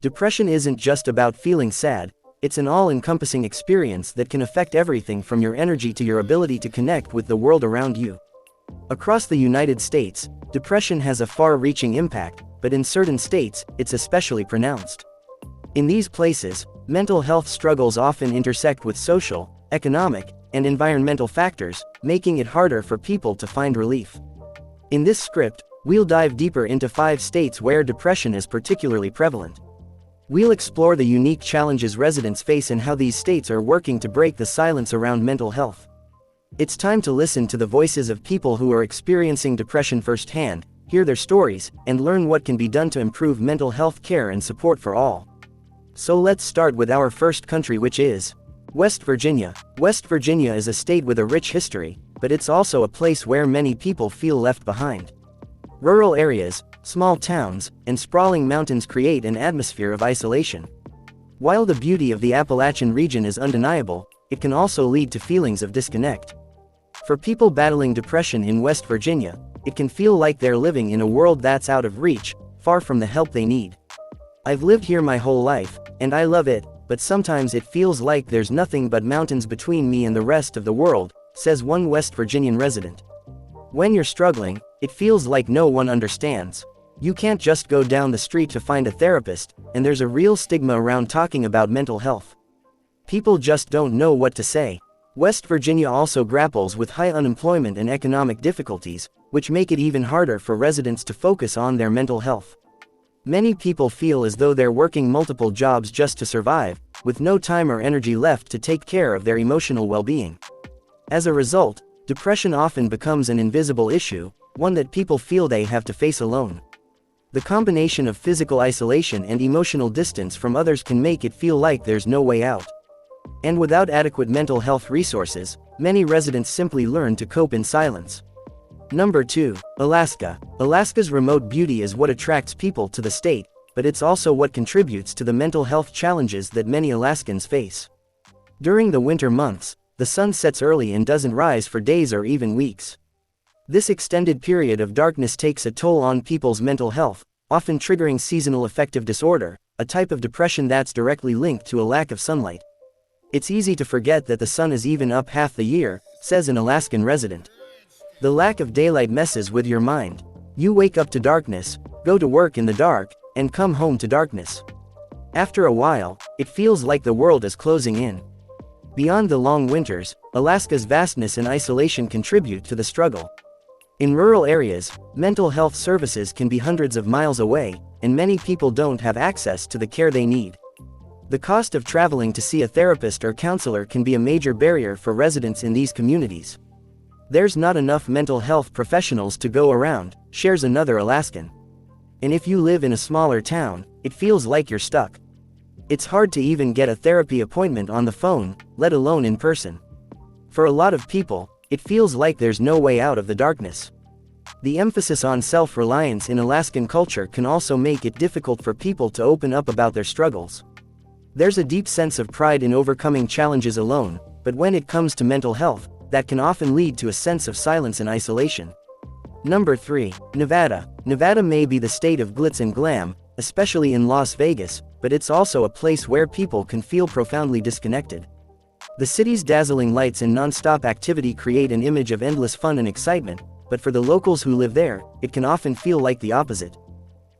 Depression isn't just about feeling sad, it's an all-encompassing experience that can affect everything from your energy to your ability to connect with the world around you. Across the United States, depression has a far-reaching impact, but in certain states, it's especially pronounced. In these places, mental health struggles often intersect with social, economic, and environmental factors, making it harder for people to find relief. In this script, we'll dive deeper into 5 states where depression is particularly prevalent. We'll explore the unique challenges residents face and how these states are working to break the silence around mental health. It's time to listen to the voices of people who are experiencing depression firsthand, hear their stories, and learn what can be done to improve mental health care and support for all. So let's start with our first country, which is West Virginia. West Virginia is a state with a rich history, but it's also a place where many people feel left behind. Rural areas, small towns, and sprawling mountains create an atmosphere of isolation. While the beauty of the Appalachian region is undeniable, it can also lead to feelings of disconnect. For people battling depression in West Virginia, it can feel like they're living in a world that's out of reach, far from the help they need. "I've lived here my whole life, and I love it, but sometimes it feels like there's nothing but mountains between me and the rest of the world," says one West Virginian resident. "When you're struggling, it feels like no one understands. You can't just go down the street to find a therapist, and there's a real stigma around talking about mental health. People just don't know what to say." West Virginia also grapples with high unemployment and economic difficulties, which make it even harder for residents to focus on their mental health. Many people feel as though they're working multiple jobs just to survive, with no time or energy left to take care of their emotional well-being. As a result, depression often becomes an invisible issue, one that people feel they have to face alone. The combination of physical isolation and emotional distance from others can make it feel like there's no way out. And without adequate mental health resources, many residents simply learn to cope in silence. Number 2. Alaska. Alaska's remote beauty is what attracts people to the state, but it's also what contributes to the mental health challenges that many Alaskans face. During the winter months, the sun sets early and doesn't rise for days or even weeks. This extended period of darkness takes a toll on people's mental health, often triggering seasonal affective disorder, a type of depression that's directly linked to a lack of sunlight. "It's easy to forget that the sun is even up half the year," says an Alaskan resident. "The lack of daylight messes with your mind. You wake up to darkness, go to work in the dark, and come home to darkness. After a while, it feels like the world is closing in." Beyond the long winters, Alaska's vastness and isolation contribute to the struggle. In rural areas, mental health services can be hundreds of miles away, and many people don't have access to the care they need. The cost of traveling to see a therapist or counselor can be a major barrier for residents in these communities. "There's not enough mental health professionals to go around," shares another Alaskan. "And if you live in a smaller town, it feels like you're stuck. It's hard to even get a therapy appointment on the phone, let alone in person." For a lot of people, it feels like there's no way out of the darkness. The emphasis on self-reliance in Alaskan culture can also make it difficult for people to open up about their struggles. There's a deep sense of pride in overcoming challenges alone, but when it comes to mental health, that can often lead to a sense of silence and isolation. Number 3. Nevada. Nevada may be the state of glitz and glam, especially in Las Vegas, but it's also a place where people can feel profoundly disconnected. The city's dazzling lights and non-stop activity create an image of endless fun and excitement, but for the locals who live there, it can often feel like the opposite.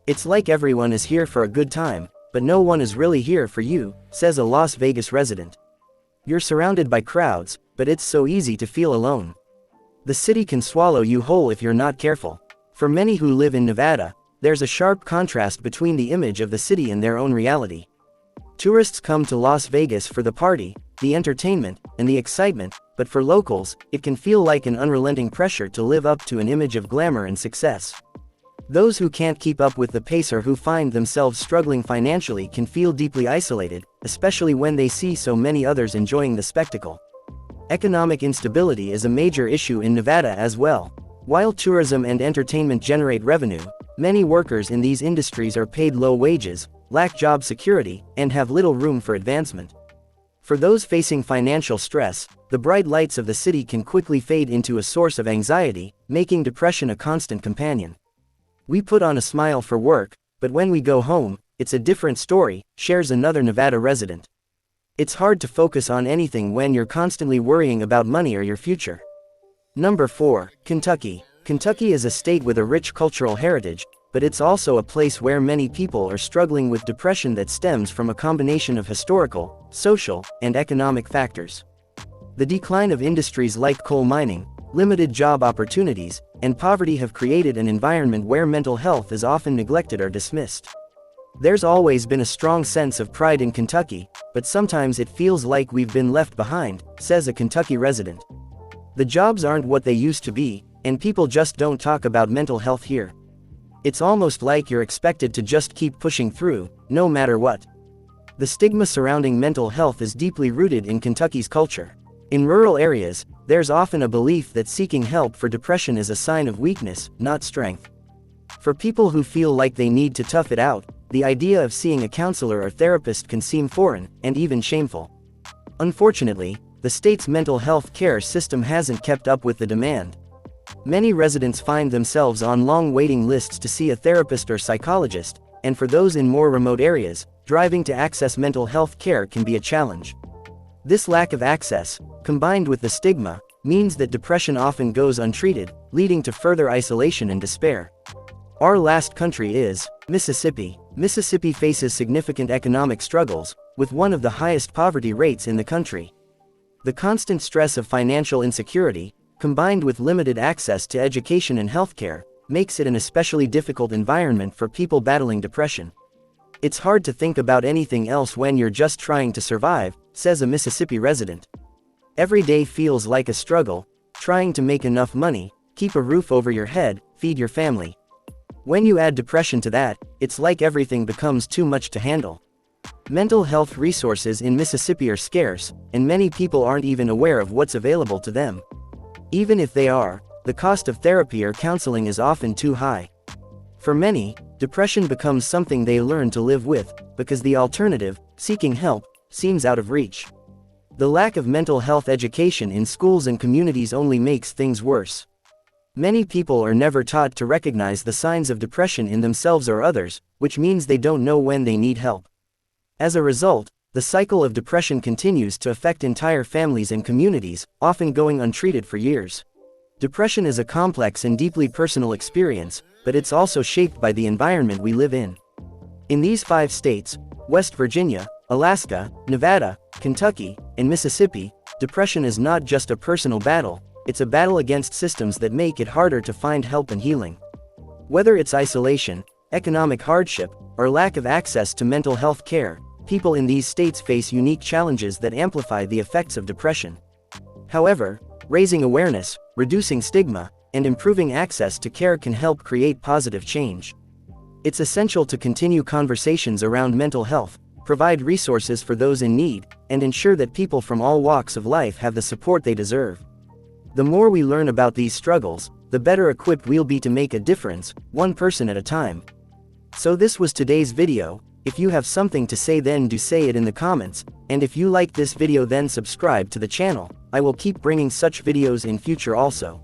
"It's like everyone is here for a good time, but no one is really here for you," says a Las Vegas resident. "You're surrounded by crowds, but it's so easy to feel alone. The city can swallow you whole if you're not careful." For many who live in Nevada, there's a sharp contrast between the image of the city and their own reality. Tourists come to Las Vegas for the party, the entertainment, and the excitement, but for locals, it can feel like an unrelenting pressure to live up to an image of glamour and success. Those who can't keep up with the pace or who find themselves struggling financially can feel deeply isolated, especially when they see so many others enjoying the spectacle. Economic instability is a major issue in Nevada as well. While tourism and entertainment generate revenue, many workers in these industries are paid low wages, lack job security, and have little room for advancement. For those facing financial stress, the bright lights of the city can quickly fade into a source of anxiety, making depression a constant companion. "We put on a smile for work, but when we go home, it's a different story, shares another Nevada resident. It's hard to focus on anything when you're constantly worrying about money or your future. Number 4. Kentucky. Kentucky is a state with a rich cultural heritage, but it's also a place where many people are struggling with depression that stems from a combination of historical, social, and economic factors. The decline of industries like coal mining, limited job opportunities, and poverty have created an environment where mental health is often neglected or dismissed. There's always been a strong sense of pride in Kentucky, but sometimes it feels like we've been left behind, says a Kentucky resident. The jobs aren't what they used to be, and people just don't talk about mental health here. It's almost like you're expected to just keep pushing through, no matter what. The stigma surrounding mental health is deeply rooted in Kentucky's culture. In rural areas, there's often a belief that seeking help for depression is a sign of weakness, not strength. For people who feel like they need to tough it out, the idea of seeing a counselor or therapist can seem foreign, and even shameful. Unfortunately, the state's mental health care system hasn't kept up with the demand. Many residents find themselves on long waiting lists to see a therapist or psychologist, and for those in more remote areas, driving to access mental health care can be a challenge. This lack of access, combined with the stigma, means that depression often goes untreated, leading to further isolation and despair. Our last country is Mississippi. Mississippi faces significant economic struggles, with one of the highest poverty rates in the country. The constant stress of financial insecurity, combined with limited access to education and healthcare, makes it an especially difficult environment for people battling depression. It's hard to think about anything else when you're just trying to survive, says a Mississippi resident. Every day feels like a struggle, trying to make enough money, keep a roof over your head, feed your family. When you add depression to that, it's like everything becomes too much to handle. Mental health resources in Mississippi are scarce, and many people aren't even aware of what's available to them. Even if they are, the cost of therapy or counseling is often too high. For many, depression becomes something they learn to live with, because the alternative, seeking help, seems out of reach. The lack of mental health education in schools and communities only makes things worse. Many people are never taught to recognize the signs of depression in themselves or others, which means they don't know when they need help. As a result, the cycle of depression continues to affect entire families and communities, often going untreated for years. Depression is a complex and deeply personal experience, but it's also shaped by the environment we live in. In these 5 states, West Virginia, Alaska, Nevada, Kentucky, and Mississippi, depression is not just a personal battle, it's a battle against systems that make it harder to find help and healing. Whether it's isolation, economic hardship, or lack of access to mental health care, people in these states face unique challenges that amplify the effects of depression. However, raising awareness, reducing stigma, and improving access to care can help create positive change. It's essential to continue conversations around mental health, provide resources for those in need, and ensure that people from all walks of life have the support they deserve. The more we learn about these struggles, the better equipped we'll be to make a difference, one person at a time. So this was today's video. If you have something to say, then do say it in the comments, and if you like this video, then subscribe to the channel. I will keep bringing such videos in future also.